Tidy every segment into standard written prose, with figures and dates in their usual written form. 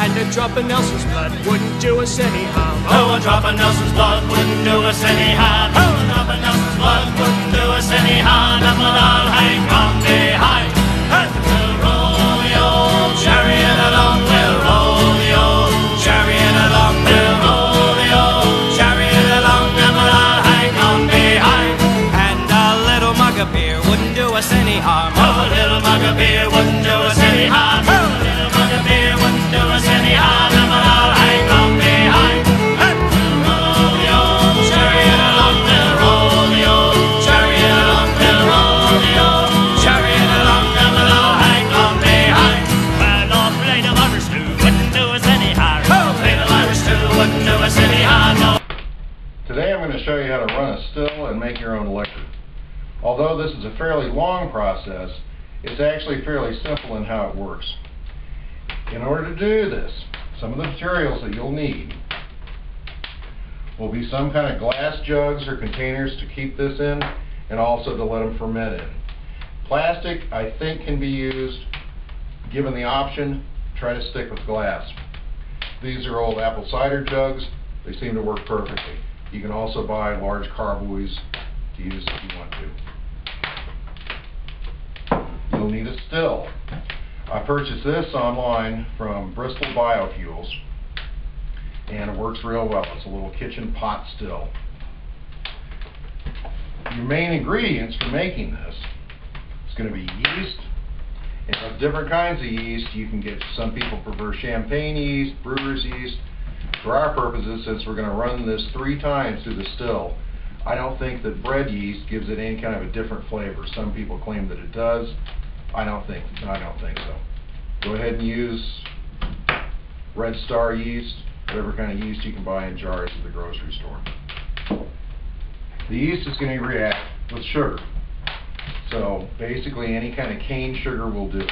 And a drop of Nelson's blood wouldn't do us any harm. Oh, a drop of Nelson's blood wouldn't do us any harm. Oh, a drop of Nelson's blood wouldn't do us any harm. And we'll all hang on behind. We'll roll the old chariot along. We'll roll the old chariot along. We'll roll the old chariot along. And we'll all hang on behind. And a little mug of beer wouldn't do us any harm. Oh, a little mug of beer wouldn't do us any harm. Oh, a little mug of beer wouldn't do us any harm. And we'll all hang on behind. We'll roll the old chariot along. We'll roll the old chariot along. We'll roll the old chariot along. And we'll all hang on behind. Well, Lord, play the Irish stew wouldn't do us any harm. Oh, play the Irish stew wouldn't do us any harm. No. Today I'm going to show you how to run a still and make your own liquor. Although this is a fairly long process, it's actually fairly simple in how it works. In order to do this, some of the materials that you'll need will be some kind of glass jugs or containers to keep this in, and also to let them ferment in. Plastic, I think, can be used. Given the option, try to stick with glass. These are old apple cider jugs. They seem to work perfectly. You can also buy large carboys to use if you want to. You'll need a still. I purchased this online from Bristol Biofuels, and it works real well. It's a little kitchen pot still. Your main ingredients for making this is going to be yeast. And of different kinds of yeast, you can get, some people prefer champagne yeast, brewer's yeast. For our purposes, since we're going to run this 3 times through the still, I don't think that bread yeast gives it any kind of a different flavor. Some people claim that it does. I don't think so. Go ahead and use Red Star yeast, whatever kind of yeast you can buy in jars at the grocery store. The yeast is going to react with sugar. So basically any kind of cane sugar will do.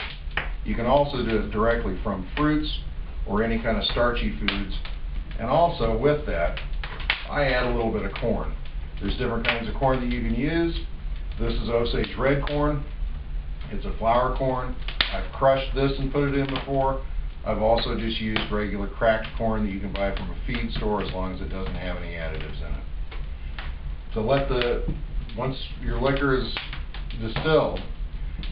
You can also do it directly from fruits or any kind of starchy foods. And also with that, I add a little bit of corn. There's different kinds of corn that you can use. This is Osage red corn. It's a flour corn. I've crushed this and put it in before. I've also just used regular cracked corn that you can buy from a feed store, as long as it doesn't have any additives in it. Once your liquor is distilled,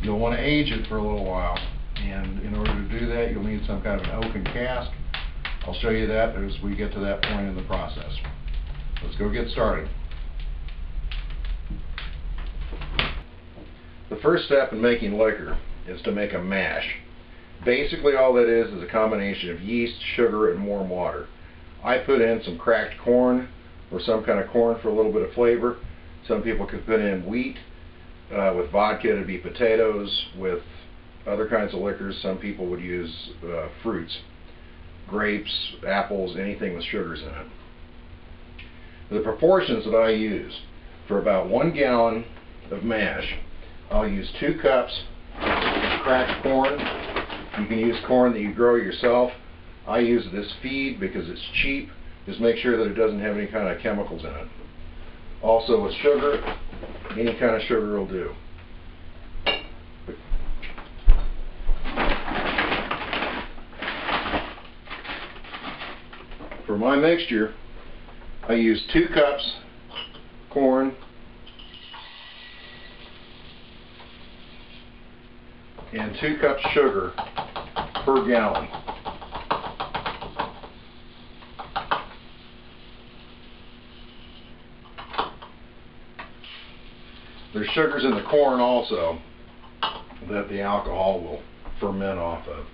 you'll want to age it for a little while. And in order to do that, you'll need some kind of an oaken cask. I'll show you that as we get to that point in the process. Let's go get started. The first step in making liquor is to make a mash. Basically all that is a combination of yeast, sugar, and warm water. I put in some cracked corn, or some kind of corn for a little bit of flavor. Some people could put in wheat. With vodka it'd be potatoes. With other kinds of liquors, some people would use fruits. Grapes, apples, anything with sugars in it. The proportions that I use: for about 1 gallon of mash, I'll use 2 cups of cracked corn. You can use corn that you grow yourself. I use it as feed because it's cheap. Just make sure that it doesn't have any kind of chemicals in it. Also with sugar, any kind of sugar will do. For my mixture, I use 2 cups corn and 2 cups sugar per gallon. There's sugars in the corn also that the alcohol will ferment off of.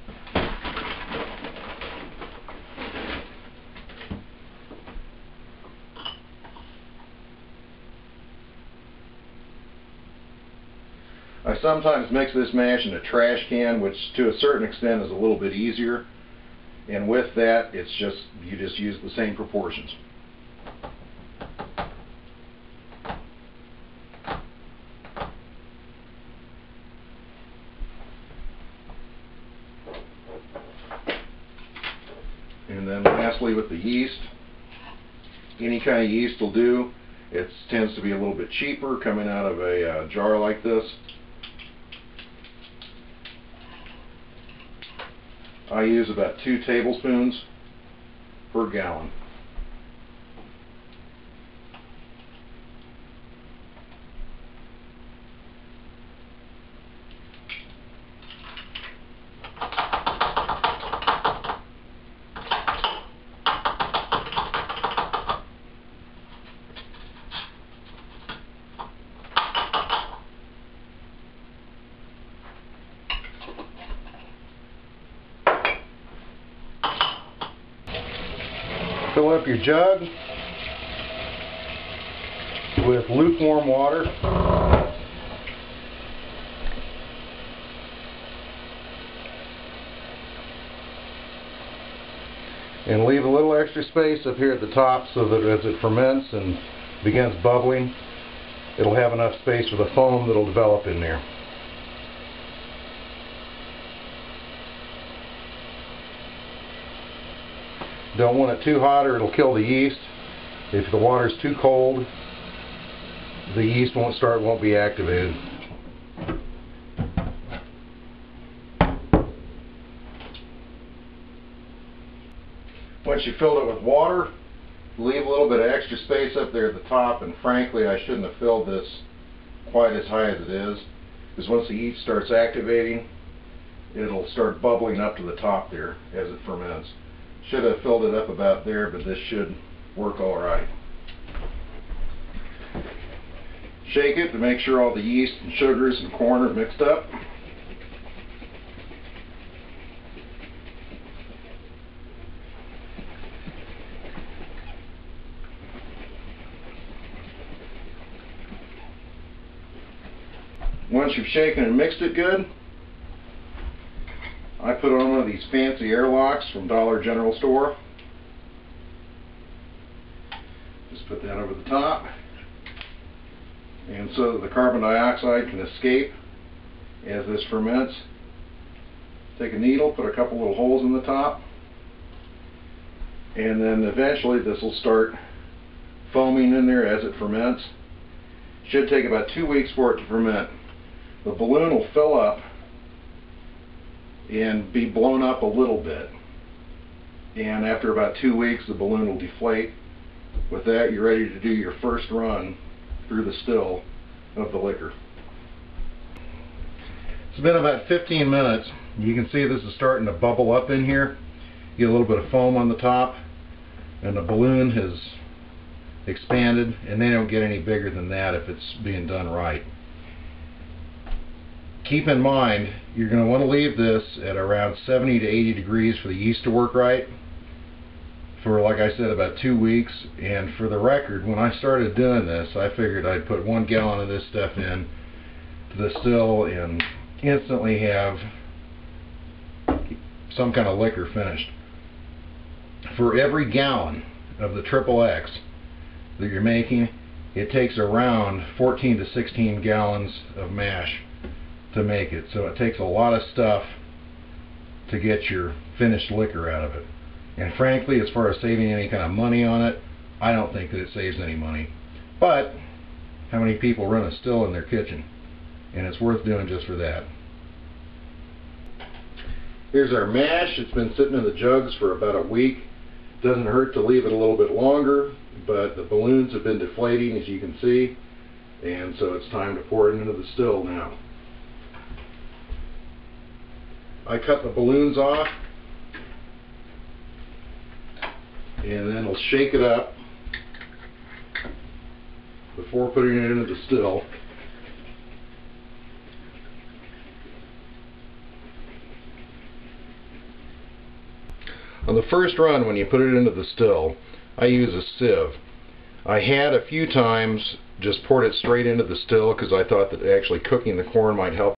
I sometimes mix this mash in a trash can, which to a certain extent is a little bit easier. And with that, it's just, you just use the same proportions. And then lastly with the yeast, any kind of yeast will do. It tends to be a little bit cheaper coming out of a jar like this. I use about 2 tablespoons per gallon. Fill up your jug with lukewarm water. And leave a little extra space up here at the top so that as it ferments and begins bubbling, it'll have enough space for the foam that'll develop in there. Don't want it too hot or it'll kill the yeast. If the water's too cold, the yeast won't be activated. Once you filled it with water, leave a little bit of extra space up there at the top, and frankly I shouldn't have filled this quite as high as it is, because once the yeast starts activating, it'll start bubbling up to the top there as it ferments. Should have filled it up about there, but this should work all right. Shake it to make sure all the yeast and sugars and corn are mixed up. Once you've shaken and mixed it good, I put on one of these fancy airlocks from Dollar General Store. Just put that over the top, and so that the carbon dioxide can escape as this ferments. Take a needle, put a couple little holes in the top, and then eventually this will start foaming in there as it ferments. Should take about 2 weeks for it to ferment. The balloon will fill up and be blown up a little bit, and after about 2 weeks the balloon will deflate. With that, you're ready to do your first run through the still of the liquor. It's been about 15 minutes. You can see this is starting to bubble up in here. You get a little bit of foam on the top, and the balloon has expanded, and they don't get any bigger than that if it's being done right. Keep in mind, you're going to want to leave this at around 70 to 80 degrees for the yeast to work right for, like I said, about 2 weeks. And for the record, when I started doing this, I figured I'd put 1 gallon of this stuff in to the still and instantly have some kind of liquor finished. For every gallon of the XXX that you're making, it takes around 14 to 16 gallons of mash to make it. So it takes a lot of stuff to get your finished liquor out of it. And frankly, as far as saving any kind of money on it, I don't think that it saves any money. But how many people run a still in their kitchen? And it's worth doing just for that. Here's our mash. It's been sitting in the jugs for about a week. Doesn't hurt to leave it a little bit longer, but the balloons have been deflating, as you can see, and so it's time to pour it into the still now. I cut the balloons off, and then I'll shake it up before putting it into the still. On the first run, when you put it into the still, I use a sieve. I had a few times just poured it straight into the still because I thought that actually cooking the corn might help